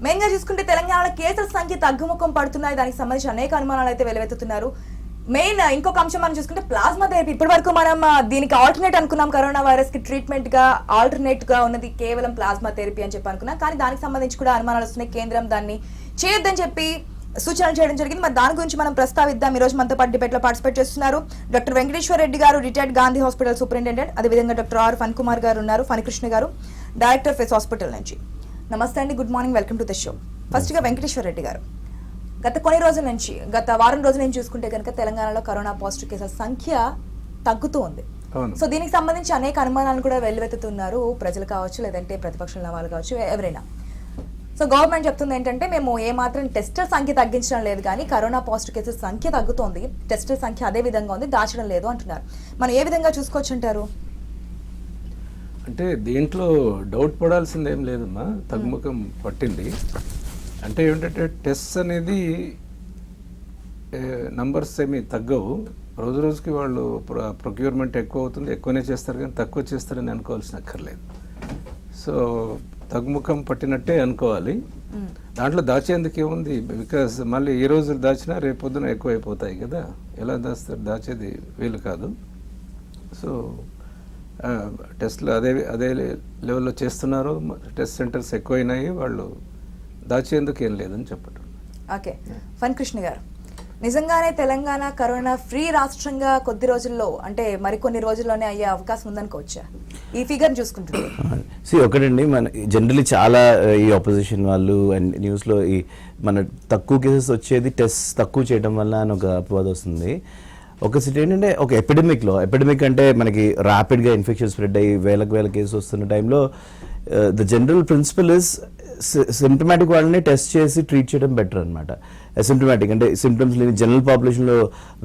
Main గా చూసుకుంటే తెలంగాణలో కేసుల సంఖ్య తగ్గుముఖం పడుతున్నాయి. దానికి సంబంధించి అనేక అనుమానాలు అయితే వెలువెత్తుతున్నారు. మెయిన్ ఇంకొక అంశం మనం చూసుకుంటే ప్లాస్మా థెరపీ. ఇప్పటి వరకు మనం దీనికి ఆల్టర్నేట్ అనుకున్నాం, కరోనా వైరస్ కి ట్రీట్మెంట్ గా ఆల్టర్నేట్ గా ఉన్నది కేవలం ప్లాస్మా థెరపీ అని చెప్పి అనుకున్నాం. కానీ దానికి సంబంధించి కూడా అనుమానాలు వస్తున్నాయి. కేంద్రం దాన్ని చేయొద్దని చెప్పి సూచనలు చేయడం జరిగింది. మరి దాని గురించి మనం ప్రస్తావిద్దాం. ఈ రోజు మనతో పాటు డిబేట్ లో పార్టిసిపేట్ చేస్తున్నారు డాక్టర్ వెంకటేశ్వర రెడ్డి గారు, రిటైర్డ్ గాంధీ హాస్పిటల్ సూపరింటెండెంట్. అదేవిధంగా డాక్టర్ ఆర్ ఫన్ కుమార్ గారు ఉన్నారు, ఫణికృష్ణ గారు, డైరెక్టర్ ఫెస్ హాస్పిటల్ నుంచి. నమస్తే అండి, good morning, welcome to the show. First గా వెంకటేశ్వర రెడ్డి గారు, గత వారం రోజుల నుంచి చూసుకుంటే కనుక తెలంగాణలో కరోనా పాజిటివ్ కేసుల సంఖ్య తగ్గుతూ ఉంది. సో దీనికి సంబంధించి అనేక అనుమానాలు కూడా వెల్లువెత్తుతున్నారు, ప్రజలు కావచ్చు, లేదంటే ప్రతిపక్షాల వాళ్ళు కావచ్చు, ఎవరైనా. సో గవర్నమెంట్ చెప్తుంది ఏంటంటే, మేము ఏమాత్రం టెస్టర్ సంఖ్య తగ్గించడం లేదు, కానీ కరోనా పాజిటివ్ కేసుల సంఖ్య తగ్గుతోంది, టెస్టర్ సంఖ్య అదే విధంగా ఉంది, దాచడం లేదు అంటున్నారు. మనం ఏ విధంగా చూసుకోవచ్చు అంటారు? అంటే దీంట్లో డౌట్ పడాల్సింది ఏం లేదమ్మా, తగ్గుముఖం పట్టింది. అంటే ఏమిటంటే టెస్ట్ అనేది నంబర్స్ ఏమి తగ్గవు, రోజు రోజుకి వాళ్ళు ప్రొక్యూర్మెంట్ ఎక్కువ అవుతుంది, ఎక్కువనే చేస్తారు కానీ తక్కువ చేస్తారని అనుకోవాల్సిన అక్కర్లేదు. సో తగ్గుముఖం పట్టినట్టే అనుకోవాలి. దాంట్లో దాచేందుకు ఏముంది, బికాస్ మళ్ళీ ఈ రోజు దాచినా రేపు పొద్దున ఎక్కువ అయిపోతాయి కదా, ఎలా దాస్తారు, దాచేది వీలు కాదు. సో టెస్ట్లు అదే లెవెల్లో చేస్తున్నారు, టెస్ట్ సెంటర్స్ ఎక్కువైనాయి, వాళ్ళు దాచేందుకు ఏం లేదని చెప్పటం. ఓకే, ఫణికృష్ణ గారు, నిజంగానే తెలంగాణ కరోనా ఫ్రీ రాష్ట్రంగా కొద్ది రోజుల్లో, అంటే మరికొన్ని రోజుల్లోనే అయ్యే అవకాశం ఉందనుకోవచ్చా ఈ ఫిగర్ చూసుకుంటుంది? ఒకటండి, మన జనరలీ చాలా ఈ ఆపోజిషన్ వాళ్ళు అండ్ న్యూస్లో ఈ మన తక్కువ కేసెస్ వచ్చేది టెస్ట్ తక్కువ చేయడం వల్ల అని ఒక అపవాదం వస్తుంది. ఒక సిటీ ఏంటంటే ఒక ఎపిడమిక్ అంటే మనకి ర్యాపిడ్గా ఇన్ఫెక్షన్ స్ప్రెడ్ అయ్యి వేల కేసెస్ వస్తున్న టైంలో the general principal is symptomatic వాళ్ళని టెస్ట్ చేసి ట్రీట్ చేయడం బెటర్ అనమాట. అసిమ్టమాటిక్ అంటే సిమ్టమ్స్ లేని జనరల్ పాపులేషన్లో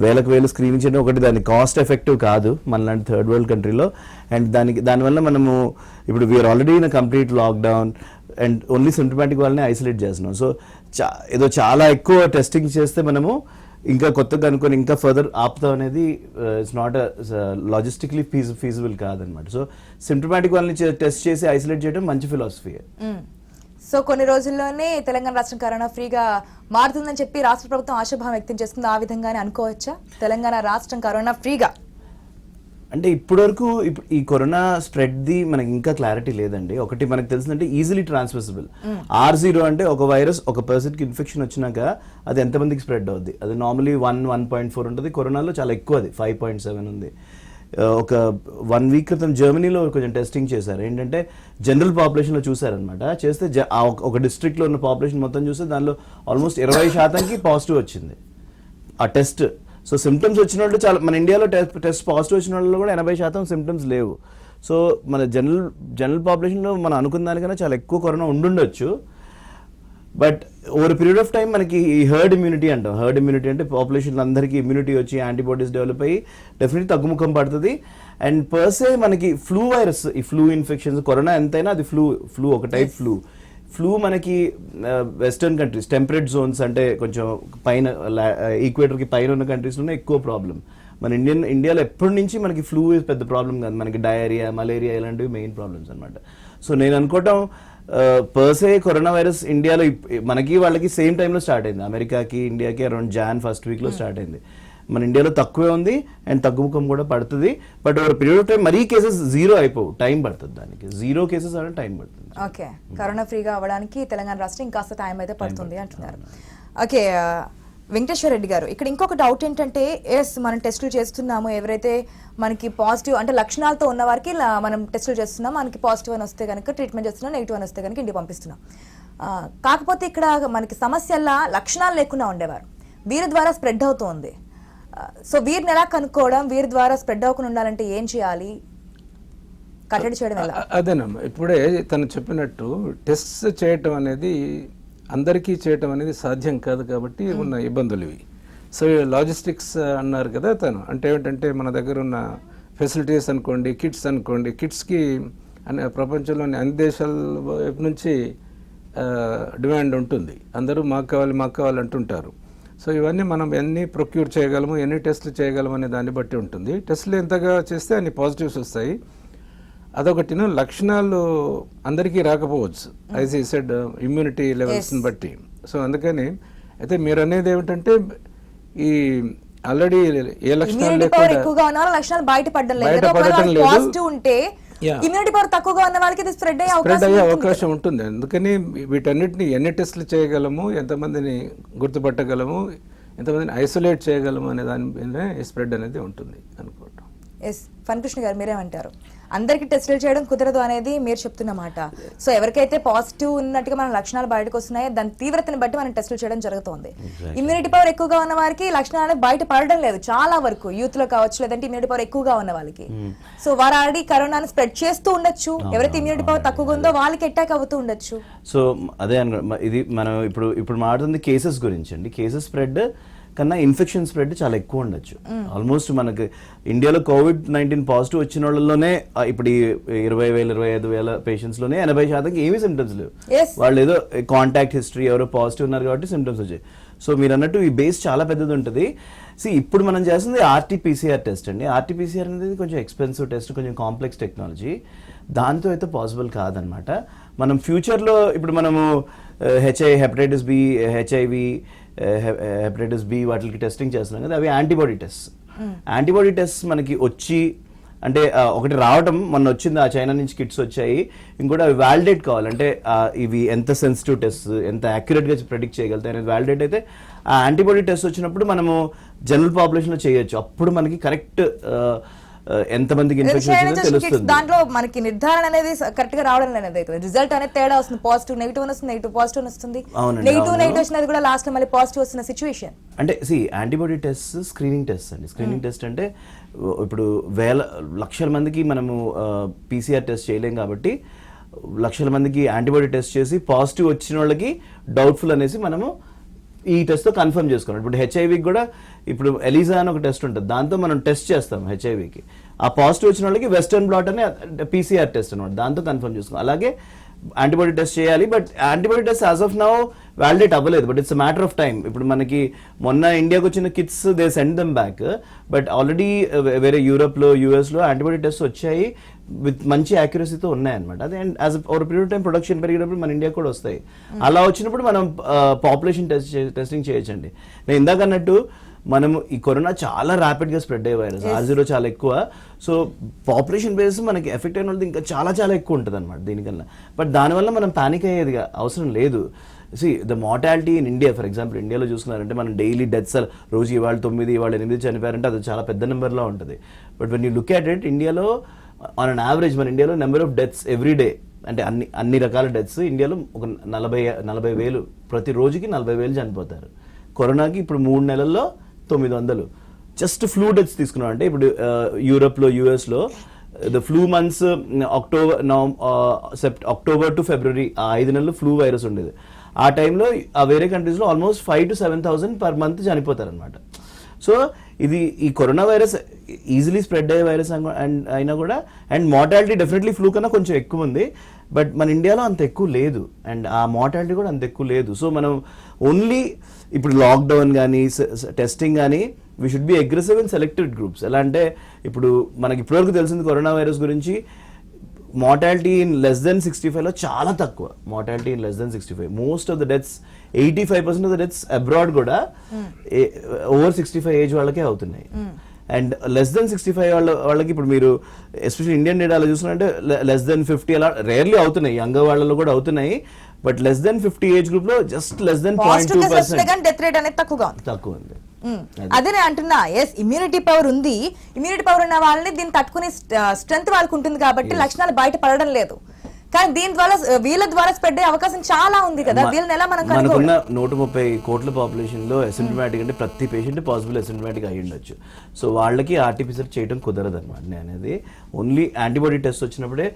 వేల స్క్రీనింగ్ చేయడం ఒకటి, దాని కాస్ట్ ఎఫెక్టివ్ కాదు మనలాంటి థర్డ్ వరల్డ్ కంట్రీలో. అండ్ దానివల్ల మనము ఇప్పుడు we are already in complete lockdown and only symptomatic వాళ్ళని ఐసోలేట్ చేస్తున్నాం. సో ఏదో చాలా ఎక్కువ టెస్టింగ్ చేస్తే మనము ఇంకా కొత్తగా అనుకొని ఇంకా ఫర్దర్ ఆపుతాం అనేది ఇట్స్ నాట్ లాజిస్టిక్లీ ఫీజిబుల్ కాదనమాట. సో సిమ్టమాటిక్ వాళ్ళని టెస్ట్ చేసి ఐసోలేట్ చేయడం మంచి ఫిలాసఫీ. సో కొన్ని రోజుల్లోనే తెలంగాణ రాష్ట్రం కరోనా ఫ్రీగా మారుతుందని చెప్పి రాష్ట్ర ప్రభుత్వం ఆశాభావం వ్యక్తం చేస్తుంది. ఆ విధంగానే అనుకోవచ్చా తెలంగాణ రాష్ట్రం కరోనా ఫ్రీగా? అంటే ఇప్పటివరకు ఈ కరోనా స్ప్రెడ్ది మనకి ఇంకా క్లారిటీ లేదండి. ఒకటి మనకు తెలిసిందంటే ఈజీలీ ట్రాన్స్మిసిబుల్. R0 అంటే ఒక వైరస్ ఒక పర్సన్కి ఇన్ఫెక్షన్ వచ్చినాక అది ఎంతమందికి స్ప్రెడ్ అవుద్ది, అది నార్మలీ 1.4 ఉంటుంది, కరోనాలో చాలా ఎక్కువ, అది 5.7 ఉంది. ఒక 1 వీక్ క్రితం జర్మనీలో కొంచెం టెస్టింగ్ చేశారు. ఏంటంటే జనరల్ పాపులేషన్లో చూసారనమాట. చేస్తే ఒక డిస్ట్రిక్ట్లో ఉన్న పాపులేషన్ మొత్తం చూస్తే దానిలో ఆల్మోస్ట్ 20% పాజిటివ్ వచ్చింది ఆ టెస్ట్. సో సిమ్టమ్స్ వచ్చిన వాళ్ళు చాలా, మన ఇండియాలో టెస్ట్ పాజిటివ్ వచ్చిన వాళ్ళు కూడా 80% సిమ్టమ్స్ లేవు. సో మన జనరల్ పాపులేషన్లో మనం అనుకున్న దానికన్నా చాలా ఎక్కువ కరోనా ఉండుండొచ్చు. But over period of time మనకి ఈ హర్డ్ ఇమ్యూనిటీ అంటాం. హర్డ్ ఇమ్యూనిటీ అంటే పాపులేషన్ అందరికీ ఇమ్యూనిటీ వచ్చి యాంటీబాడీస్ డెవలప్ అయ్యి డెఫినెట్లీ తగ్గుముఖం పడుతుంది. అండ్ పర్సే మనకి ఫ్లూ వైరస్, ఈ ఫ్లూ ఇన్ఫెక్షన్స్, కరోనా ఎంతైనా అది ఫ్లూ ఒక టైప్ ఫ్లూ మనకి వెస్టర్న్ కంట్రీస్ టెంపరేట్ జోన్స్ అంటే కొంచెం పైన ఈక్వేటర్కి పైన ఉన్న కంట్రీస్లోనే ఎక్కువ ప్రాబ్లం. మన ఇండియాలో ఎప్పటి నుంచి మనకి ఫ్లూ పెద్ద ప్రాబ్లం కాదు, మనకి డయేరియా, మలేరియా ఇలాంటివి మెయిన్ ప్రాబ్లమ్స్ అనమాట. సో నేను అనుకోవటం పర్సే కరోనా వైరస్ ఇండియాలో మనకి వాళ్ళకి సేమ్ టైంలో స్టార్ట్ అయింది. అమెరికాకి ఇండియాకి అరౌండ్ జాన్ ఫస్ట్ వీక్లో స్టార్ట్ అయింది. మన ఇండియాలో తక్కువే ఉంది అండ్ తగ్గుముఖం కూడా పడుతుంది. But over period of time మరీ కేసెస్ జీరో అయిపోవు, టైం పడుతుంది, దానికి 0 కేసెస్ అంటే టైం పడుతుంది. ఓకే, కరోనా ఫ్రీగా అవ్వడానికి తెలంగాణ రాష్ట్రం ఇంకాస్త టైం అయితే పడుతుంది అంటున్నారు. ఓకే, వెంకటేశ్వర రెడ్డి గారు, ఇక్కడ ఇంకొక డౌట్ ఏంటంటే, మనం టెస్టులు చేస్తున్నాము, ఎవరైతే మనకి పాజిటివ్ అంటే లక్షణాలతో ఉన్న వారికి మనం టెస్టులు చేస్తున్నాం, మనకి పాజిటివ్ అని వస్తే కనుక ట్రీట్మెంట్ చేస్తున్నాం, నెగిటివ్ అని వస్తే కనుక ఇంటికి పంపిస్తున్నాం. కాకపోతే ఇక్కడ మనకి సమస్యల్లా లక్షణాలు లేకుండా ఉండేవారు, వీరి ద్వారా స్ప్రెడ్ అవుతుంది. సో వీరిని ఎలా కనుక్కోవడం, వీరి ద్వారా స్ప్రెడ్ అవ్వకుండా ఉండాలంటే ఏం చేయాలి, కట్టడి చేయడం ఎలా? అదేనమ్మా, ఇప్పుడే తను చెప్పినట్టు టెస్ట్ చేయటం అనేది అందరికీ చేయటం అనేది సాధ్యం కాదు కాబట్టి ఉన్న ఇబ్బందులు ఇవి. సో లాజిస్టిక్స్ అన్నారు కదా తను, అంటే ఏమిటంటే మన దగ్గర ఉన్న ఫెసిలిటీస్ అనుకోండి, కిట్స్ అనుకోండి, కిట్స్కి ప్రపంచంలోని అన్ని దేశాల వైపు నుంచి డిమాండ్ ఉంటుంది, అందరూ మాకు కావాలి అంటుంటారు. సో ఇవన్నీ మనం ఎన్ని ప్రొక్యూర్ చేయగలము, ఎన్ని టెస్టులు చేయగలము అనే దాన్ని బట్టి ఉంటుంది. టెస్టులు ఎంతగా చేస్తే అన్ని పాజిటివ్స్ వస్తాయి. అదొకటిను లక్షణాలు అందరికీ రాకపోవచ్చు, యాజ్ ఈ సెడ్ ఇమ్యూనిటీ లెవెల్స్ని బట్టి. సో అందుకని అయితే మీరు అనేది ఏమిటంటే ఈ ఆల్రెడీ ఏ లక్షణాలు ఇమ్యూనిటీ పవర్ లేకుండా ఎక్కువగా ఉన్న వాళ్ళ లక్షణాలు బయటపడడం లేదు. బయటపడటం లేదు. పాజిటివ్ ఉంటే Yeah. ఇమ్యూనిటీ పవర్ తక్కువగా ఉన్న వాళ్ళకి ఇది స్ప్రెడ్ అయ్యే అవకాశం ఉంటుంది. అందుకని వీటన్నిటిని ఎన్ని టెస్టులు చేయగలము, ఎంతమందిని గుర్తుపట్టగలము, ఎంతమందిని ఐసోలేట్ చేయగలము అనే దాని మీద స్ప్రెడ్ అనేది ఉంటుంది అనుకోవటం. ఎస్ ఫణకృష్ణ గారు మీరేమంటారు? అందరికి టెస్టులు చేయడం కుదరదు అనేది మీరు చెప్తున్న మాట. సో ఎవరికైతే పాజిటివ్ ఉన్నట్టుగా మన లక్షణాలు బయటకు వస్తున్నాయో దాని తీవ్రతని బట్టి మనం టెస్టులు చేయడం జరుగుతుంది. ఇమ్యూనిటీ పవర్ ఎక్కువగా ఉన్న వారికి లక్షణాలు బయట పడడం లేదు చాలా వరకు, యూత్ లో కావచ్చు, లేదంటే ఇమ్యూనిటీ పవర్ ఎక్కువగా ఉన్న వాళ్ళకి. సో వారు ఆల్రెడీ కరోనాను స్ప్రెడ్ చేస్తూ ఉండొచ్చు, ఎవరైతే ఇమ్యూనిటీ పవర్ తక్కువగా ఉందో వాళ్ళకి అటాక్ అవుతూ ఉండొచ్చు. సో అదే ఇది మనం ఇప్పుడు మాట్లాడుతుంది కేసెస్ గురించి అండి. కేసెస్ స్ప్రెడ్ కన్నా ఇన్ఫెక్షన్ స్ప్రెడ్ చాలా ఎక్కువ ఉండొచ్చు. ఆల్మోస్ట్ మనకి ఇండియాలో COVID-19 పాజిటివ్ వచ్చిన వాళ్ళలోనే ఇప్పుడు 20,000 25,000 పేషెంట్స్ లోనే 80% ఏమీ సిమ్టమ్స్ లేవు. వాళ్ళు ఏదో కాంటాక్ట్ హిస్టరీ ఎవరో పాజిటివ్ ఉన్నారు కాబట్టి సిమ్టమ్స్ వచ్చాయి. సో మీరు అన్నట్టు ఈ బేస్ చాలా పెద్దది ఉంటుంది. ఇప్పుడు మనం చేస్తుంది RT-PCR టెస్ట్ అండి. RT-PCR అనేది కొంచెం ఎక్స్పెన్సివ్ టెస్ట్, కొంచెం కాంప్లెక్స్ టెక్నాలజీ. దాంతో అయితే పాసిబుల్ కాదనమాట. మనం ఫ్యూచర్లో ఇప్పుడు మనము hepatitis B, HIV, hepatitis B వాటికి టెస్టింగ్ చేస్తున్నాం కదా, అవి యాంటీబాడీ టెస్ట్. యాంటీబాడీ టెస్ట్ మనకి వచ్చి అంటే ఒకటి రావటం మొన్న వచ్చింది, ఆ చైనా నుంచి కిట్స్ వచ్చాయి. ఇంకోటి అవి వ్యాలిడేట్ కావాలంటే ఇవి ఎంత సెన్సిటివ్ టెస్ట్, ఎంత యాక్యురేట్గా ప్రెడిక్ట్ చేయగలుగుతాయి అనేది వ్యాలిడేట్ అయితే ఆ యాంటీబాడీ టెస్ట్ వచ్చినప్పుడు మనము జనరల్ పాపులేషన్లో చేయొచ్చు. అప్పుడు మనకి కరెక్ట్ ఎంతమందికి ఇన్ఫెక్షన్ తెలుస్తుంది. దాంట్లో మనకి నిర్ధారణ అనేది కరెక్ట్ గా రావడం అనేది అవుతుంది. రిజల్ట్ అనేది తేడా వస్తుంది, పాజిటివ్ నెగిటివ్ వస్తుంది, నెగిటివ్ పాజిటివ్ వస్తుంది, నెగిటివ్ వచ్చినది కూడా లాస్ట్ లో మళ్ళీ పాజిటివ్ వస్తున్న సిచ్యువేషన్. అంటే యాంటీబాడీ టెస్ట్ స్క్రీనింగ్ టెస్ట్ అండి. స్క్రీనింగ్ టెస్ట్ అంటే ఇప్పుడు లక్షల మందికి మనము PCR టెస్ట్ చేయలేం కాబట్టి లక్షల మందికి యాంటీబాడీ టెస్ట్ చేసి పాజిటివ్ వచ్చిన వాళ్ళకి డౌట్ఫుల్ అనేసి మనము ఈ టెస్ట్తో కన్ఫర్మ్ చేసుకోవాలి. ఇప్పుడు హెచ్ఐవికి కూడా ఇప్పుడు ఎలిజా అని ఒక టెస్ట్ ఉంటుంది, దాంతో మనం టెస్ట్ చేస్తాం హెచ్ఐవికి. ఆ పాజిటివ్ వచ్చిన వాళ్ళకి వెస్టర్న్ బ్లాట్ అనే PCR టెస్ట్ అనమాట, దాంతో కన్ఫర్మ్ చేసుకోవాలి. అలాగే యాంటీబాడీ టెస్ట్ చేయాలి. But antibody test as of now validate అవ్వలేదు, but it's matter of time. ఇప్పుడు మనకి మొన్న ఇండియాకి వచ్చిన kits they send them back, but already వేరే యూరోప్లో, యూఎస్లో యాంటీబాడీ టెస్ట్ వచ్చాయి విత్ మంచి యాక్యురసీతో ఉన్నాయన్నమాట. అదే and as over period time production పెరిగినప్పుడు మన ఇండియా కూడా వస్తాయి. అలా వచ్చినప్పుడు మనం పాపులేషన్ టెస్టింగ్ చేయొచ్చండి. నేను ఇందాక అన్నట్టు మనము ఈ కరోనా చాలా ర్యాపిడ్గా స్ప్రెడ్ అయ్యే వైరస్, R0 చాలా ఎక్కువ. సో పాపులేషన్ బేస్ మనకి ఎఫెక్ట్ అయిన వాళ్ళది ఇంకా చాలా చాలా ఎక్కువ ఉంటుంది అనమాట దీనికన్నా. బట్ దానివల్ల మనం పానిక్ అయ్యేదిగా అవసరం లేదు. The mortality in India, for example ఇండియాలో చూసుకున్నారంటే మనం డైలీ డెత్స్ రోజు ఇవాళ 9 ఇవాళ 8 చనిపోయారంటే అది చాలా పెద్ద నెంబర్లో ఉంటుంది. But when you look at it, ఇండియాలో ఆన్ అన్ యావరేజ్ మన ఇండియాలో number of deaths every day, అంటే అన్ని రకాల డెత్స్ ఇండియాలో ఒక 40,000 ప్రతి రోజుకి 40,000 చనిపోతారు. కరోనాకి ఇప్పుడు 3 నెలల్లో 900. జస్ట్ ఫ్లూ డెత్స్ తీసుకున్నాం అంటే ఇప్పుడు యూరోప్లో, యూఎస్లో the flu months October to February ఆ 5 నెలలు ఫ్లూ వైరస్ ఉండేది. ఆ టైంలో ఆ వేరే కంట్రీస్లో ఆల్మోస్ట్ 5,000 to 7,000 పర్ మంత్ చనిపోతారనమాట. సో ఇది ఈ కరోనా వైరస్ ఈజీలీ స్ప్రెడ్ అయ్యే వైరస్ అయినా కూడా, అండ్ మార్టాలిటీ డెఫినెట్లీ ఫ్లూ కన్నా కొంచెం ఎక్కువ ఉంది, బట్ మన ఇండియాలో అంత ఎక్కువ లేదు, అండ్ ఆ మార్టాలిటీ కూడా అంత ఎక్కువ లేదు. సో మనం ఓన్లీ ఇప్పుడు లాక్డౌన్ కానీ టెస్టింగ్ కానీ we should be aggressive in selected groups. ఎలా అంటే ఇప్పుడు మనకి ఇప్పటివరకు తెలిసింది కరోనా వైరస్ గురించి, మార్టాలిటీ ఇన్ లెస్ దెన్ 65లో చాలా తక్కువ. Mortality in less than 65, most of the deaths 85% of the deaths abroad కూడా ఓవర్ 65 ఏజ్ వాళ్ళకే అవుతున్నాయి. అండ్ లెస్ దెన్ 65 వాళ్ళకి ఇప్పుడు మీరు ఎస్పెషల్లీ ఇండియన్ డేటాలో చూస్తున్నారంటే లెస్ దెన్ 50 అలా రేర్లీ అవుతున్నాయి, యంగ్ వాళ్ళలో కూడా అవుతున్నాయి. But less than 50 age group లో just less than 0.2% death rate అనేది తక్కువ ఉంది. అదే నేను అంటున్నా, ఎస్ ఇమ్యూనిటీ పవర్ ఉంది, ఇమ్యూనిటీ పవర్ ఉన్న వాళ్ళని దీన్ని తట్టుకునే స్ట్రెంత్ వాళ్ళకు ఉంటుంది కాబట్టి లక్షణాలు బయట పడడం లేదు. కానీ దీని ద్వారా వీళ్ళ ద్వారా స్ప్రెడ్ అయ్యే అవకాశం చాలా ఉంది కదా, వీళ్ళని ఎలా మనం కనుక్కోవాలి? 130 కోట్ల పాపులేషన్ లో అసిమ్టమాటిక్ అంటే ప్రతి పేషెంట్ పాసిబుల్ అసిమ్టమాటిక్ అయ్యి ఉండొచ్చు. సో వాళ్ళకి RT-PCR చేయడం కుదరదు అనమాట. అనేది ఓన్లీ యాంటీబాడీ టెస్ట్ వచ్చినప్పుడే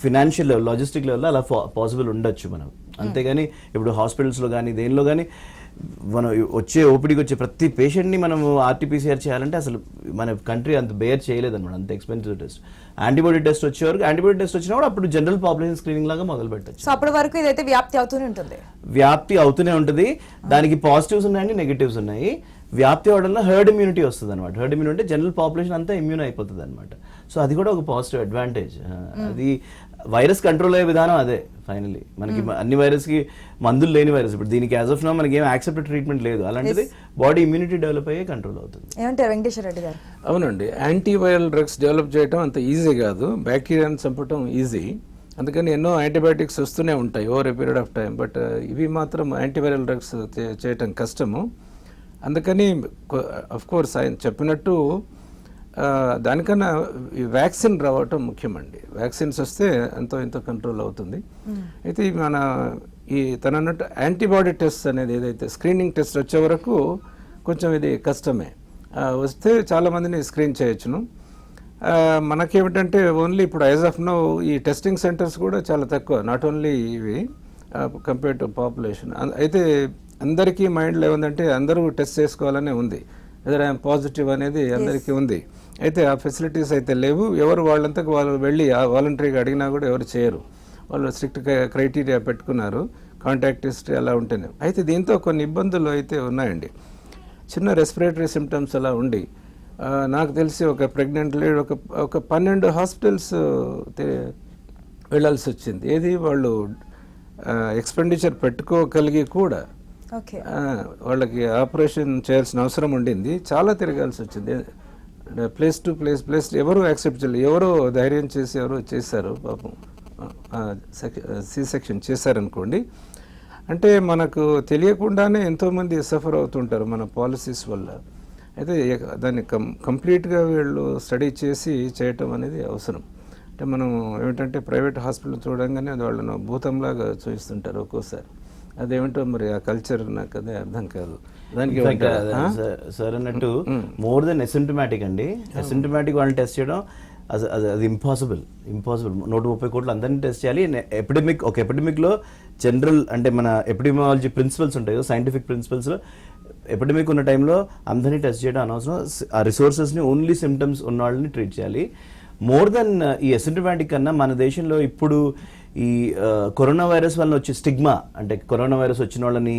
ఫినాన్షియల్ లెవెల్, లాజిస్టిక్ లెవెల్లో అలా పాసిబుల్ ఉండొచ్చు మనం. అంతేగాని ఇప్పుడు హాస్పిటల్స్లో కానీ దేనిలో కానీ మనం ఓపీడీకి వచ్చే ప్రతి పేషెంట్ని మనము RT-PCR చేయాలంటే అసలు మన కంట్రీ అంత బేర్ చేయలేదు అనమాట, అంత ఎక్స్పెన్సివ్ టెస్ట్. యాంటీబాడీ టెస్ట్ వచ్చేవరకు, యాంటీబాడీ టెస్ట్ వచ్చినప్పుడు అప్పుడు జనరల్ పాపులేషన్ స్క్రీనింగ్ లాగా మొదలు పెట్టచ్చు. సో అప్పటి వరకు ఇదైతే వ్యాప్తి అవుతూనే ఉంటుంది. దానికి పాజిటివ్స్ ఉన్నాయండి, నెగిటివ్స్ ఉన్నాయి. వ్యాప్తి అవడంలో హర్డ్ ఇమ్యూనిటీ వస్తుంది అనమాట. హర్డ్ ఇమ్యూనిటీ అంటే జనరల్ పాపులేషన్ అంతా ఇమ్యూన్ అయిపోతుంది అనమాట. సో అది కూడా ఒక పాజిటివ్ అడ్వాంటేజ్. అది వైరస్ కంట్రోల్ అయ్యే విధానం అదే ఫైనలీ. మనకి అన్ని వైరస్కి మందులు లేని వైరస్, ఇప్పుడు దీనికి యాజ్ ఆఫ్ నో మనకి ఏం యాక్సెప్టెడ్ ట్రీట్మెంట్ లేదు. అలాంటిది బాడీ ఇమ్యూనిటీ డెవలప్ అయ్యే కంట్రోల్ అవుతుంది. ఏమంటారు వెంకటేశ్వర రెడ్డి గారు? అవునండి, యాంటీవైరల్ డ్రగ్స్ డెవలప్ చేయడం అంత ఈజీ కాదు, బ్యాక్టీరియాని చంపడం ఈజీ. అందుకని ఎన్నో యాంటీబయాటిక్స్ వస్తూనే ఉంటాయి over a period of time. But ఇవి మాత్రం యాంటీవైరల్ డ్రగ్స్ చేయటం కష్టము. అందుకని అఫ్ కోర్స్ ఆయన చెప్పినట్టు దానికన్నా ఈ వ్యాక్సిన్ రావటం ముఖ్యమండి. వ్యాక్సిన్స్ వస్తే ఎంతో ఎంతో కంట్రోల్ అవుతుంది. అయితే మన తన అన్నట్టు యాంటీబాడీ టెస్ట్ అనేది ఏదైతే స్క్రీనింగ్ టెస్ట్ వచ్చే వరకు కొంచెం ఇది కష్టమే. వస్తే చాలామందిని స్క్రీన్ చేయొచ్చును. మనకేమిటంటే ఓన్లీ ఇప్పుడు యాజ్ ఆఫ్ నో ఈ టెస్టింగ్ సెంటర్స్ కూడా చాలా తక్కువ, నాట్ ఓన్లీ ఇవి కంపేర్ టు పాపులేషన్. అయితే అందరికీ మైండ్లో ఏముందంటే అందరూ టెస్ట్ చేసుకోవాలనే ఉంది, ఏదైనా పాజిటివ్ అనేది అందరికీ ఉంది. అయితే ఆ ఫెసిలిటీస్ అయితే లేవు. ఎవరు వాళ్ళంతా వాళ్ళు వెళ్ళి వాలంటరీగా అడిగినా కూడా ఎవరు చేయరు. వాళ్ళు స్ట్రిక్ట్ క్రైటీరియా పెట్టుకున్నారు, కాంటాక్ట్ హిస్టరీ అలా ఉంటేనే. అయితే దీంతో కొన్ని ఇబ్బందులు అయితే ఉన్నాయండి. చిన్న రెస్పిరేటరీ సిమ్టమ్స్ అలా ఉండి నాకు తెలిసి ఒక ప్రెగ్నెంట్ లేడీ ఒక 12 హాస్పిటల్స్ వెళ్ళాల్సి వచ్చింది. ఏది వాళ్ళు ఎక్స్పెండిచర్ పెట్టుకోగలిగి కూడా వాళ్ళకి ఆపరేషన్ చేయాల్సిన అవసరం ఉండింది. చాలా తిరగాల్సి వచ్చింది, ప్లేస్ టు ప్లేస్. ఎవరు యాక్సెప్ట్ చేయలేదు, ఎవరో ధైర్యం చేసి ఎవరో చేశారు పాపం, సి సెక్షన్ చేశారనుకోండి. అంటే మనకు తెలియకుండానే ఎంతోమంది సఫర్ అవుతుంటారు మన పాలసీస్ వల్ల. అయితే దాన్ని కంప్లీట్గా వీళ్ళు స్టడీ చేసి చేయటం అనేది అవసరం. అంటే మనం ఏమిటంటే ప్రైవేట్ హాస్పిటల్ చూడంగానే అది వాళ్ళను భూతంలాగా చూపిస్తుంటారు ఒక్కోసారి. అదేమిటో మరి ఆ కల్చర్ నాకు అదే అర్థం కాదు. దానికి సార్ అన్నట్టు మోర్ దెన్ అసిమ్టమాటిక్ అండి. అసిమ్టమాటిక్ వాళ్ళని టెస్ట్ చేయడం అది ఇంపాసిబుల్. 130 కోట్లు అందరినీ టెస్ట్ చేయాలి. ఒక ఎపిడమిక్లో జనరల్ అంటే మన ఎపిడమియాలజీ ప్రిన్సిపల్స్ ఉంటాయి, సైంటిఫిక్ ప్రిన్సిపల్స్లో ఎపిడమిక్ ఉన్న టైంలో అందరినీ టెస్ట్ చేయడం అనవసరం. ఆ రిసోర్సెస్ని ఓన్లీ సిమ్టమ్స్ ఉన్న వాళ్ళని ట్రీట్ చేయాలి. మోర్ దెన్ ఈ అసిమ్టమాటిక్ కన్నా మన దేశంలో ఇప్పుడు ఈ కరోనా వైరస్ వల్ల వచ్చే స్టిగ్మా, అంటే కరోనా వైరస్ వచ్చిన వాళ్ళని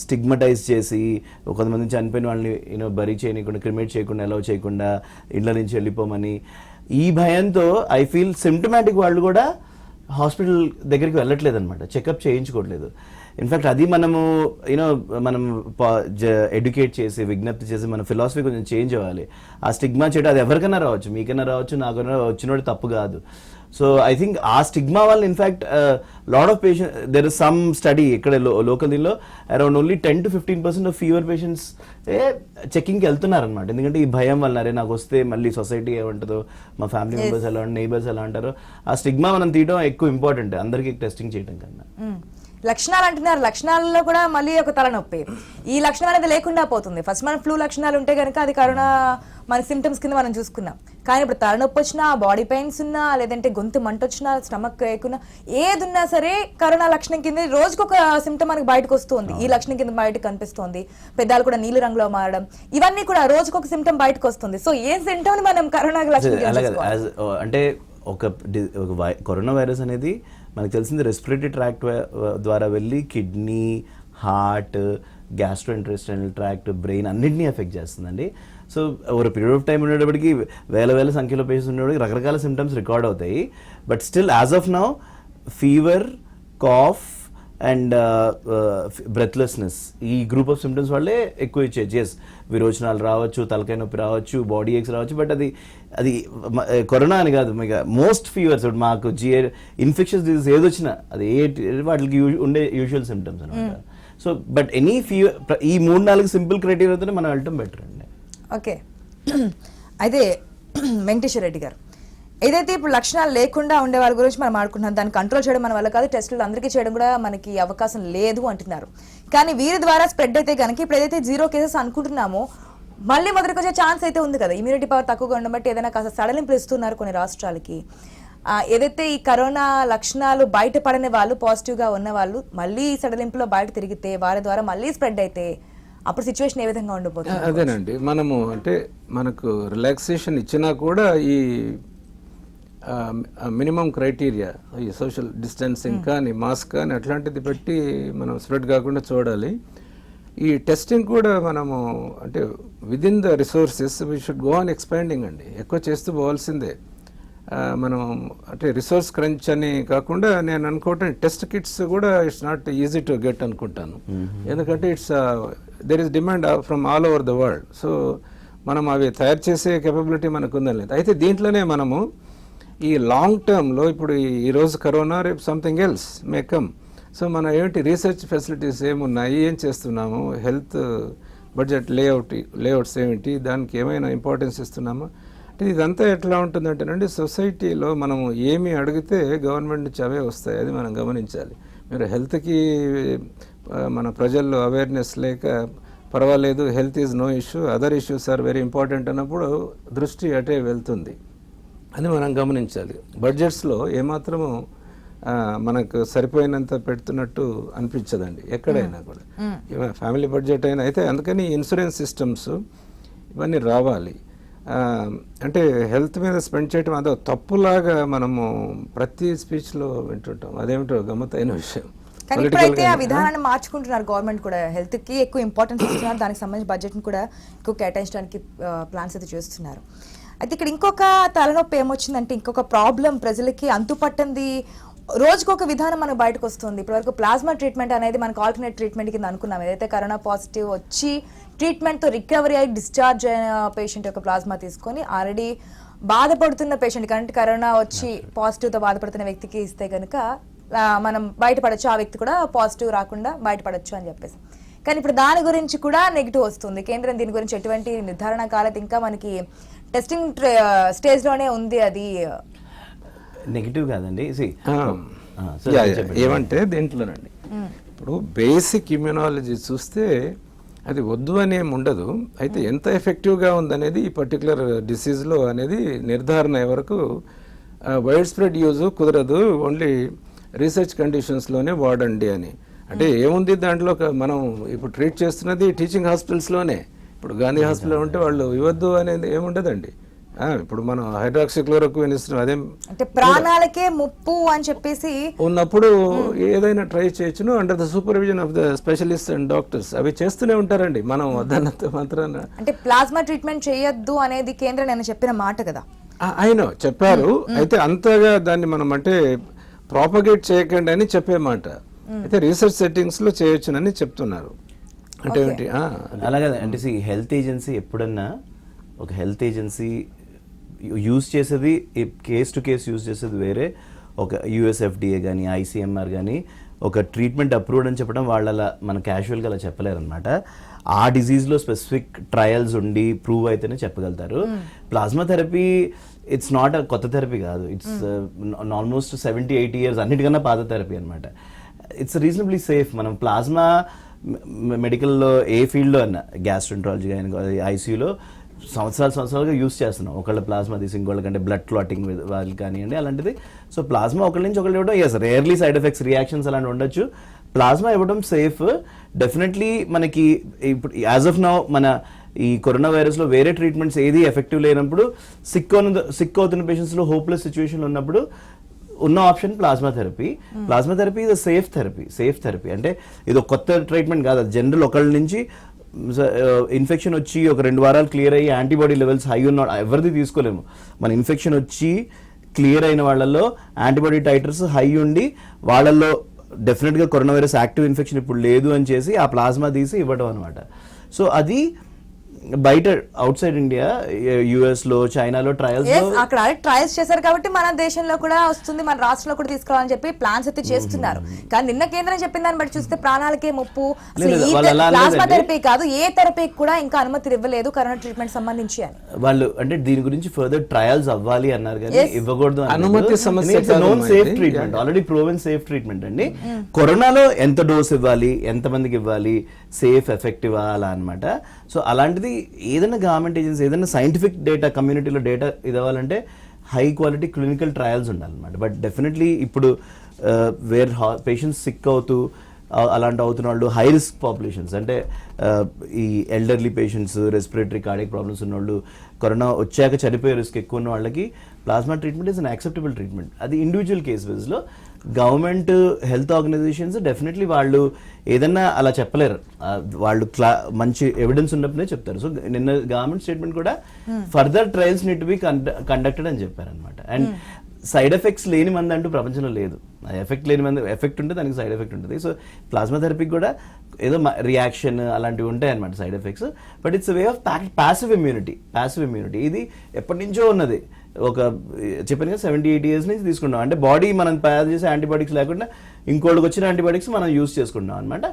స్టిగ్మటైజ్ చేసి కొంతమంది చనిపోయిన వాళ్ళని బరీ చేయకుండా, క్రిమేట్ చేయకుండా, అలౌ చేయకుండా ఇళ్ళ నుంచి వెళ్ళిపోమని, ఈ భయంతో ఐ ఫీల్ సిమ్టమాటిక్ వాళ్ళు కూడా హాస్పిటల్ దగ్గరికి వెళ్ళట్లేదు అనమాట, చెకప్ చేయించుకోవట్లేదు. ఇన్ఫ్యాక్ట్ అది మనము మనం ఎడ్యుకేట్ చేసి విజ్ఞప్తి చేసి మన ఫిలాసఫీ కొంచెం చేంజ్ అవ్వాలి. ఆ స్టిగ్మా చేయడం అది ఎవరికైనా రావచ్చు, మీకైనా రావచ్చు, నాకైనా వచ్చినోడు తప్పు కాదు. సో ఐ థింక్ ఆ స్టిగ్మా వల్ల in fact lot of patient there is some study ఇక్కడ లోకల్ దీనిలో around only 10 to 15% of fever patients చెకింగ్కి వెళ్తున్నారనమాట. ఎందుకంటే ఈ భయం వల్ల అరే నాకు వస్తే మళ్ళీ సొసైటీ ఏమంటుందో, మా ఫ్యామిలీ మెంబర్స్ ఎలా ఉంటారు, నైబర్స్ ఎలా అంటారో, ఆ స్టిగ్మా మనం తీయడం ఎక్కువ ఇంపార్టెంట్ అందరికీ టెస్టింగ్ చేయడం కన్నా. లక్షణాలు అంటున్నారు, లక్షణాలలో కూడా మళ్ళీ ఒక తలనొప్పి. ఈ లక్షణం అనేది లేకుండా పోతుంది. ఫస్ట్ మన ఫ్లూ లక్షణాలు ఉంటే కనుక అది కరోనా మన సిమ్టమ్స్ కింద మనం చూసుకున్నాం. కానీ ఇప్పుడు తలనొప్పి వచ్చినా, బాడీ పెయిన్స్ ఉన్నా, లేదంటే గొంతు మంట వచ్చినా, స్టమక్ ఏకున్నా, ఏది ఉన్నా సరే కరోనా లక్షణం కింద రోజుకు ఒక సిమ్టమ్ మనకి బయటకు వస్తుంది. ఈ లక్షణం కింద బయటకు కనిపిస్తుంది. పెదాలు కూడా నీలి రంగులో మారడం, ఇవన్నీ కూడా రోజుకు ఒక సిమ్టమ్ బయటకు వస్తుంది. సో ఏ సిమ్టమ్ మనం కరోనా లక్షణం అంటే ఒక కరోనా వైరస్ అనేది మనకు తెలిసింది రెస్పిరేటరీ ట్రాక్ట్ ద్వారా వెళ్ళి kidney, heart, gastrointestinal tract, brain అన్నింటినీ ఎఫెక్ట్ చేస్తుందండి. సో ఒక పీరియడ్ ఆఫ్ టైం ఉండేటప్పటికి వేల సంఖ్యలో పేషెంట్స్ ఉండేటప్పటికి రకరకాల సిమ్టమ్స్ రికార్డ్ అవుతాయి. But still as of now fever, cough and breathlessness, ఈ గ్రూప్ ఆఫ్ సిమ్టమ్స్ వాళ్ళే ఎక్కువ ఇచ్చేది. ఎస్, విరోచనాలు రావచ్చు, తలకాయ నొప్పి రావచ్చు, బాడీ ఏక్స్ రావచ్చు. బట్ అది కరోనా అని కాదు, మీకు మోస్ట్ ఫీవర్స్ మాకు ఇన్ఫెక్షన్స్ డిసీజ్ ఏదొచ్చినా అది వాటికి ఉండే యూజువల్ సిమ్టమ్స్ అనమాట. సో బట్ ఎనీ ఫీవర్ ఈ 3-4 సింపుల్ క్రైటీరియాతోనే మనం వెళ్ళటం బెటర్ అండి. ఓకే, అయితే వెంకటేశ్వర రెడ్డి గారు, ఏదైతే ఇప్పుడు లక్షణాలు లేకుండా ఉండే వాళ్ళ గురించి మనం ఆడుకుంటున్నాం, దాన్ని కంట్రోల్ చేయడం మన వల్ల కాదు, టెస్టులు అందరికీ చేయడం కూడా మనకి అవకాశం లేదు అంటున్నారు. కానీ వీరి ద్వారా స్ప్రెడ్ అయితే కనుక ఇప్పుడు ఏదైతే 0 కేసెస్ అనుకుంటున్నామో మళ్ళీ మొదటికి వచ్చే ఛాన్స్ అయితే ఉంది కదా. ఇమ్యూనిటీ పవర్ తక్కువగా ఉండడం బట్టి ఏదైనా కాస్త సడలింపులు ఇస్తున్నారు కొన్ని రాష్ట్రాలకి. ఏదైతే ఈ కరోనా లక్షణాలు బయటపడని వాళ్ళు, పాజిటివ్గా ఉన్న వాళ్ళు మళ్ళీ సడలింపులో బయట తిరిగితే వారి ద్వారా మళ్ళీ స్ప్రెడ్ అయితే అప్పుడు సిచ్యువేషన్ ఏ విధంగా ఉండబోతుంది? అదేనండి, మనము అంటే మనకు రిలాక్సేషన్ ఇచ్చినా కూడా ఈ మినిమం క్రైటీరియా, ఈ సోషల్ డిస్టెన్సింగ్ కానీ, మాస్క్ కానీ అట్లాంటిది పెట్టి మనం స్ప్రెడ్ కాకుండా చూడాలి. ఈ టెస్టింగ్ కూడా మనము అంటే within the resources we should go on expanding అండి, ఎక్కువ చేస్తూ పోవాల్సిందే. మనం అంటే రిసోర్స్ క్రంచ్ అని కాకుండా నేను అనుకోవటం టెస్ట్ కిట్స్ కూడా it's not easy to get అనుకుంటాను. ఎందుకంటే it's there is demand from all over the world. So మనం అవి తయారు చేసే కెపబిలిటీ మనకు ఉందని లేదు. అయితే దీంట్లోనే మనము ఈ లాంగ్ టర్మ్లో ఇప్పుడు ఈరోజు కరోనా, రేపు something else may come. So మనం ఏంటి రీసెర్చ్ ఫెసిలిటీస్ ఏమున్నాయి, ఏం చేస్తున్నాము, హెల్త్ బడ్జెట్ లేఅవుట్స్ ఏమిటి, దానికి ఏమైనా ఇంపార్టెన్స్ ఇస్తున్నామా అంటే ఇదంతా ఎట్లా ఉంటుందంటేనండి, సొసైటీలో మనము ఏమి అడిగితే గవర్నమెంట్ నుంచి అవే వస్తాయి, అది మనం గమనించాలి. మీరు హెల్త్కి మన ప్రజల్లో అవేర్నెస్ లేక పర్వాలేదు, health is no issue, other issues are very important అన్నప్పుడు దృష్టి అటే వెళ్తుంది, అది మనం గమనించాలి. బడ్జెట్స్లో ఏమాత్రము మనకు సరిపోయినంత పెడుతున్నట్టు అనిపించదండి ఎక్కడైనా కూడా, ఫ్యామిలీ బడ్జెట్ అయినా. అయితే అందుకని ఇన్సూరెన్స్ సిస్టమ్స్ ఇవన్నీ రావాలి. అంటే హెల్త్ మీద స్పెండ్ చేయడం అదో తప్పులాగా మనము ప్రతి స్పీచ్లో వింటుంటాం, అదేమిటో గమ్మత్తైన విషయం. కానీ ఇప్పుడైతే ఆ విధానాన్ని మార్చుకుంటున్నారు గవర్నమెంట్ కూడా, హెల్త్ కి ఎక్కువ ఇంపార్టెన్స్ ఇస్తున్నారు, దానికి సంబంధించిన బడ్జెట్ ని కూడా ఎక్కువ కేటాయించడానికి ప్లాన్స్ అయితే చేస్తున్నారు. అయితే ఇక్కడ ఇంకొక తలనొప్పి ఏమొచ్చిందంటే, ఇంకొక ప్రాబ్లం ప్రజలకి అంతుపట్టంది, రోజుకు ఒక విధానం మనకు బయటకు వస్తుంది. ఇప్పటివరకు ప్లాస్మా ట్రీట్మెంట్ అనేది మనకు ఆల్టర్నేట్ ట్రీట్మెంట్ కింద అనుకున్నాం. ఏదైతే కరోనా పాజిటివ్ వచ్చి ట్రీట్మెంట్తో రికవరీ అయ్యి డిశ్చార్జ్ అయిన పేషెంట్ యొక్క ప్లాస్మా తీసుకొని ఆల్రెడీ బాధపడుతున్న పేషెంట్ కంటే కరోనా వచ్చి పాజిటివ్తో బాధపడుతున్న వ్యక్తికి ఇస్తే కనుక మనం బయటపడచ్చు, ఆ వ్యక్తి కూడా పాజిటివ్ రాకుండా బయటపడచ్చు అని చెప్పేసి. కానీ ఇప్పుడు దాని గురించి కూడా నెగిటివ్ వస్తుంది. కేంద్రం దీని గురించి ఎటువంటి నిర్ధారణ కాలేదు, ఇంకా మనకి టెస్టింగ్ స్టేజ్లోనే ఉంది. అది నెగిటివ్ కాదండి, ఏమంటే దీంట్లోనండి ఇప్పుడు బేసిక్ ఇమ్యూనాలజీ చూస్తే అది వద్దు అనేమి ఉండదు. అయితే ఎంత ఎఫెక్టివ్గా ఉందనేది ఈ పర్టికులర్ డిసీజ్లో అనేది నిర్ధారణ వరకు వైడ్ స్ప్రెడ్ యూజ్ కుదరదు, ఓన్లీ రీసెర్చ్ కండిషన్స్లోనే వాడండి అని. అంటే ఏముంది దాంట్లో, మనం ఇప్పుడు ట్రీట్ చేస్తున్నది టీచింగ్ హాస్పిటల్స్లోనే. ఇప్పుడు గాంధీ హాస్పిటల్ ఉంటే వాళ్ళు ఇవ్వద్దు అనేది ఏముండదండి. ఇప్పుడు మనం హైడ్రాక్సిక్లోరోక్విన్ ఇస్తున్నాం, అదేం అంటే ప్రాణాలకే ముప్పు అని చెప్పేసి ఉన్నప్పుడు ఏదైనా ట్రై చేయొచ్చును under the supervision of the specialist and doctors. అవి చేస్తూనే ఉంటారండి, మనం వద్దన్నంత మాత్రాన. అంటే ప్లాస్మా ట్రీట్మెంట్ చేయొద్దు అనేది కేంద్రం నేను చెప్పిన మాట కదా. ఆయన చెప్పారు, అయితే అంతగా దాన్ని మనం అంటే ప్రాపగేట్ చేయకండి అని చెప్పే మాట. అయితే రీసెర్చ్ సెట్టింగ్స్ లో చేయొచ్చునని చెప్తున్నారు. అంటే ఏంటి అలాగే అంటే హెల్త్ ఏజెన్సీ ఎప్పుడన్నా ఒక హెల్త్ ఏజెన్సీ యూజ్ చేసేది కేస్ టు కేస్ యూజ్ చేసేది వేరే, ఒక యుఎస్ఎఫ్డిఏ కానీ ఐసిఎంఆర్ కానీ ఒక ట్రీట్మెంట్ అప్రూవ్డ్ అని చెప్పడం వాళ్ళ మన క్యాజువల్గా అలా చెప్పలేరనమాట. ఆ డిజీజ్లో స్పెసిఫిక్ ట్రయల్స్ ఉండి ప్రూవ్ అయితేనే చెప్పగలుగుతారు. ప్లాస్మా థెరపీ ఇట్స్ నాట్ కొత్త థెరపీ కాదు, ఇట్స్ ఆల్మోస్ట్ 70-80 years అన్నిటికన్నా పాత థెరపీ అనమాట. It's reasonably safe. మనం ప్లాస్మా మెడికల్లో ఏ ఫీల్డ్లో అన్నా, గ్యాస్ట్రెంట్రాలజీ కానీ ఐసీయూలో సంవత్సరాలుగా యూస్ చేస్తున్నాం. ఒకళ్ళ ప్లాస్మా తీసి ఇంకోళ్ళకంటే బ్లడ్ క్లాటింగ్ వాళ్ళు కానివ్వండి అలాంటిది. సో ప్లాస్మా ఒకళ్ళ నుంచి ఒకళ్ళు ఇవ్వడం yes rarely side effects reactions అలాంటివి ఉండొచ్చు. ప్లాస్మా ఇవ్వడం సేఫ్ డెఫినెట్లీ. మనకి ఇప్పుడు యాజ్ ఆఫ్ నౌ మన ఈ కరోనా వైరస్లో వేరే ట్రీట్మెంట్స్ ఏది ఎఫెక్టివ్ లేనప్పుడు సిక్ అవుతున్న పేషెంట్స్లో హోప్లెస్ సిచ్యువేషన్ ఉన్నప్పుడు ఉన్న option plasma therapy. Plasma therapy ఇది సేఫ్ థెరపీ. అంటే ఇది కొత్త ట్రీట్మెంట్ కాదు, అది జనరల్ ఒకళ్ళ నుంచి ఇన్ఫెక్షన్ వచ్చి ఒక 2 వారాలు క్లియర్ అయ్యి యాంటీబాడీ లెవెల్స్ హై ఉన్న ఎవరిది తీసుకోలేము. మన ఇన్ఫెక్షన్ వచ్చి క్లియర్ అయిన వాళ్ళల్లో యాంటీబాడీ టైటర్స్ హై ఉండి వాళ్ళల్లో డెఫినెట్గా కరోనా వైరస్ యాక్టివ్ ఇన్ఫెక్షన్ ఇప్పుడు లేదు అని చేసి ఆ ప్లాస్మా తీసి ఇవ్వడం అనమాట. సో అది బయట అవుట్ సైడ్ ఇండియా యుఎస్ లో చైనాలో అక్కడ ట్రయల్స్ చేశారు కాబట్టి మన దేశంలో కూడా వస్తుంది, మన రాష్ట్రంలో కూడా తీసుకోవాలని చెప్పి ప్లాన్స్ అయితే చేస్తున్నారు. కానీ నిన్న కేంద్రం చెప్పిన దాన్ని బట్టి చూస్తే ప్రాణాలకే ముప్పు. ప్లాస్మా థెరపీ కాదు, ఏ థెరపీకి కూడా ఇంకా అనుమతి ఇవ్వలేదు కరోనా ట్రీట్మెంట్ సంబంధించి అని వాళ్ళు. అంటే దీని గురించి ఫర్దర్ ట్రయల్స్ అవ్వాలి అన్నారు కానీ ఇవ్వకూడదు. అనుమతి సమస్య safe treatment, already proven safe treatment అండి. కరోనాలో ఎంత డోస్ ఇవ్వాలి, ఎంత మందికి ఇవ్వాలి, సేఫ్ ఎఫెక్టివ్ అలా అనమాట. సో అలాంటిది ఏదైనా గవర్నమెంట్ ఏజెన్సీ ఏదైనా సైంటిఫిక్ డేటా కమ్యూనిటీలో డేటా ఇవ్వాలంటే హై క్వాలిటీ క్లినికల్ ట్రయల్స్ ఉండాలన్నమాట. బట్ డెఫినెట్లీ ఇప్పుడు వేర్ పేషెంట్స్ సిక్ అవుతూ అలాంటి అవుతున్న వాళ్ళు హై రిస్క్ పాపులేషన్స్ అంటే ఈ elderly patients, respiratory cardiac problems ఉన్న వాళ్ళు, కరోనా వచ్చాక చనిపోయే రిస్క్ ఎక్కువ ఉన్న వాళ్ళకి plasma treatment is an acceptable treatment. అది ఇండివిజువల్ కేస్ బేస్లో గవర్నమెంట్ హెల్త్ ఆర్గనైజేషన్స్ డెఫినెట్లీ వాళ్ళు ఏదన్నా అలా చెప్పలేరు, వాళ్ళు మంచి ఎవిడెన్స్ ఉన్నప్పుడే చెప్తారు. సో నిన్న గవర్నమెంట్ స్టేట్మెంట్ కూడా further trials need to be conducted అని చెప్పారు అనమాట. అండ్ సైడ్ ఎఫెక్ట్స్ లేని మంది అంటూ ప్రపంచంలో లేదు. ఎఫెక్ట్ లేని మంది, ఎఫెక్ట్ ఉంటే దానికి సైడ్ ఎఫెక్ట్ ఉంటుంది. సో ప్లాస్మా థెరపీకి కూడా ఏదో రియాక్షన్ అలాంటివి ఉంటాయి అనమాట side effects. But it's way of passive immunity. ఇది ఎప్పటి నుంచో ఉన్నది. ఒక చెప్పాను కదా 70-80 years నుంచి తీసుకుంటాం. అంటే బాడీ మనం తయారు చేసే యాంటీబాడీస్ లేకుండా ఇంకోళ్ళకి వచ్చిన యాంటీబాడీస్ మనం యూజ్ చేసుకుంటాం అనమాట.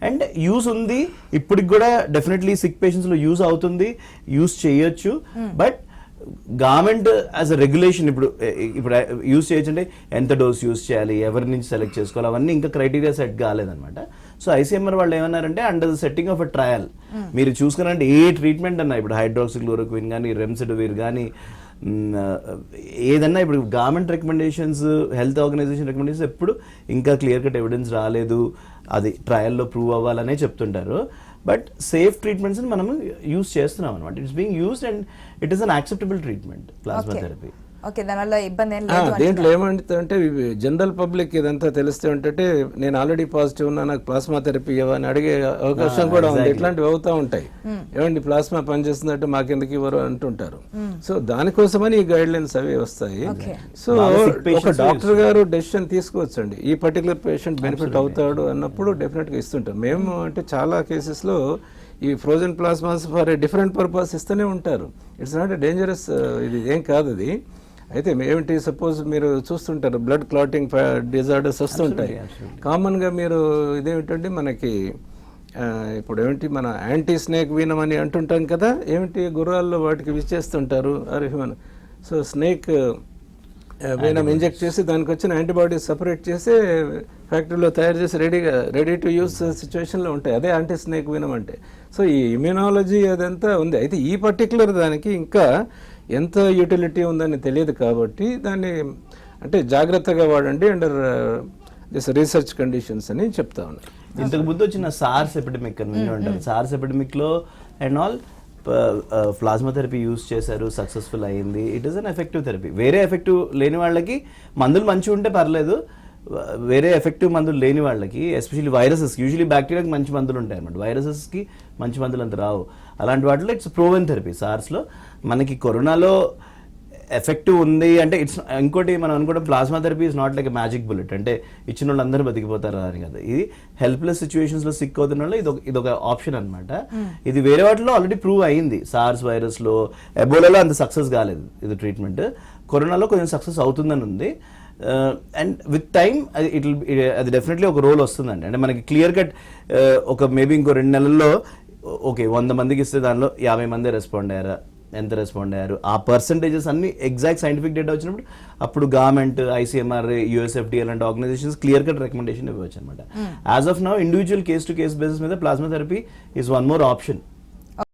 అండ్ యూస్ ఉంది, ఇప్పటికి కూడా డెఫినెట్లీ సిక్ పేషెంట్స్లో యూజ్ అవుతుంది, యూజ్ చేయొచ్చు. But government as a regulation ఇప్పుడు యూజ్ చేయొచ్చు అంటే ఎంత డోస్ యూజ్ చేయాలి, ఎవరి నుంచి సెలెక్ట్ చేసుకోవాలి, అవన్నీ ఇంకా క్రైటీరియా సెట్ కాలేదన్నమాట. సో ఐసీఎంఆర్ వాళ్ళు ఏమన్నారంటే under the setting of a trial మీరు చూసుకున్నారంటే ఏ ట్రీట్మెంట్ అన్నా, ఇప్పుడు హైడ్రాక్సిక్లోరోక్విన్ కానీ, రెమ్సిడివిర్ కానీ, ఏదన్నా ఇప్పుడు government recommendations, health organization recommendations ఎప్పుడు ఇంకా క్లియర్ కట్ ఎవిడెన్స్ రాలేదు, అది ట్రయల్లో ప్రూవ్ అవ్వాలనే చెప్తుంటారు. బట్ సేఫ్ ట్రీట్మెంట్స్ మనం యూజ్ చేస్తున్నాం అనమాట. It's being used and it is an acceptable treatment plasma therapy. Okay, దానివల్ల ఇబ్బంది ఏం లేదు. దేంట్లో ఏమంటే జనరల్ పబ్లిక్ ఇదంతా తెలిస్తే ఉంటే నేను ఆల్రెడీ పాజిటివ్ ఉన్నా, నాకు ప్లాస్మా థెరపీ ఇవ్వని అడిగే అవకాశం కూడా ఉంది. ఇట్లాంటివి అవుతా ఉంటాయి. ఏమండి ప్లాస్మా పనిచేస్తుందంటే మాకెందుకు ఇవ్వరు అంటుంటారు. సో దానికోసమని ఈ గైడ్ లైన్స్ అవి వస్తాయి. సో ఒక డాక్టర్ గారు డెసిషన్ తీసుకోవచ్చండి, ఈ పర్టికులర్ పేషెంట్ బెనిఫిట్ అవుతాడు అన్నప్పుడు డెఫినెట్ గా ఇస్తుంటారు. మేము అంటే చాలా కేసెస్ లో ఈ frozen plasmas for a different purpose ఇస్తూనే ఉంటారు. ఇట్స్ నాట్ ఎ డేంజరస్, ఇది ఏం కాదు అది. అయితే ఏమిటి, సపోజ్ మీరు చూస్తుంటారు బ్లడ్ క్లాటింగ్ డిజార్డర్స్ వస్తుంటాయి కామన్గా. మీరు ఇదేమిటంటే మనకి ఇప్పుడు ఏమిటి మన యాంటీ స్నేక్ వీనం అని అంటుంటాం కదా, ఏమిటి గుర్రాల్లో వాటికి విచ్చేస్తుంటారు అర్హ్యూమన్. సో స్నేక్ వీనం ఇంజెక్ట్ చేసి దానికి వచ్చిన యాంటీబాడీస్ సపరేట్ చేసి ఫ్యాక్టరీలో తయారు చేసి రెడీ టు యూస్ సిచ్యువేషన్లో ఉంటాయి. అదే యాంటీ స్నేక్ వీనం అంటే. సో ఈ ఇమ్యూనాలజీ అదంతా ఉంది. అయితే ఈ పర్టికులర్ దానికి ఇంకా ఎంత యూటిలిటీ ఉందని తెలియదు కాబట్టి దాన్ని అంటే జాగ్రత్తగా వాడండి అండర్ దిస్ రీసెర్చ్ కండిషన్స్ అని చెప్తా ఉన్నారు. ఇంతకు ముందు వచ్చిన సార్స్ ఎపిడమిక్ అని ఉంటారు. సార్స్ ఎపిడమిక్ లో and all plasma therapy use చేశారు, సక్సెస్ఫుల్ అయ్యింది. It is an effective therapy. వేరే ఎఫెక్టివ్ లేని వాళ్ళకి మందులు మంచిగా ఉంటే పర్లేదు, వేరే ఎఫెక్టివ్ మందులు లేని వాళ్ళకి ఎస్పెషల్లీ వైరసెస్, యూజువలీ బ్యాక్టీరియాకి మంచి మందులు ఉంటాయి అనమాట, వైరసెస్కి మంచి మందులు అంత రావు. అలాంటి వాటిలో ఇట్స్ ప్రోవెన్ థెరపీ. సార్స్లో మనకి కరోనాలో ఎఫెక్టివ్ ఉంది అంటే ఇట్స్ ఇంకోటి మనం అనుకోవడం plasma therapy is not like magic bullet, అంటే ఇచ్చిన వాళ్ళు అందరూ బతికిపోతారు అని కదా. ఇది హెల్ప్లెస్ సిచ్యువేషన్స్లో సిక్ అవుతున్న వాళ్ళు ఇదొక ఆప్షన్ అనమాట. ఇది వేరే వాటిలో ఆల్రెడీ ప్రూవ్ అయింది. సార్స్ వైరస్లో, ఎబోలాలో అంత సక్సెస్ కాలేదు ఇది ట్రీట్మెంట్. కరోనాలో కొంచెం సక్సెస్ అవుతుందని ఉంది. అండ్ విత్ టైమ్ అది డెఫినెట్లీ ఒక రోల్ వస్తుందండి. అంటే మనకి క్లియర్ కట్ ఒక మేబీ ఇంకో 2 నెలల్లో ఓకే 100 మందికి ఇస్తే దానిలో 50 మందే రెస్పాండ్ అయ్యారా, ఎంత రెస్పాండ్ అయ్యారు, ఆ పర్సంటేజెస్ అన్ని ఎగ్జాక్ట్ సైంటిఫిక్ డేటా వచ్చినప్పుడు అప్పుడు గవర్నమెంట్, ఐసీఎంఆర్, యూఎస్ఎఫ్డిఏ లాంటి ఆర్గనైజేషన్స్ క్లియర్ కట్ రికమెండేషన్ ఇవ్వచ్చు అనమాట. As of now individual case to case basis మీద plasma therapy is one more option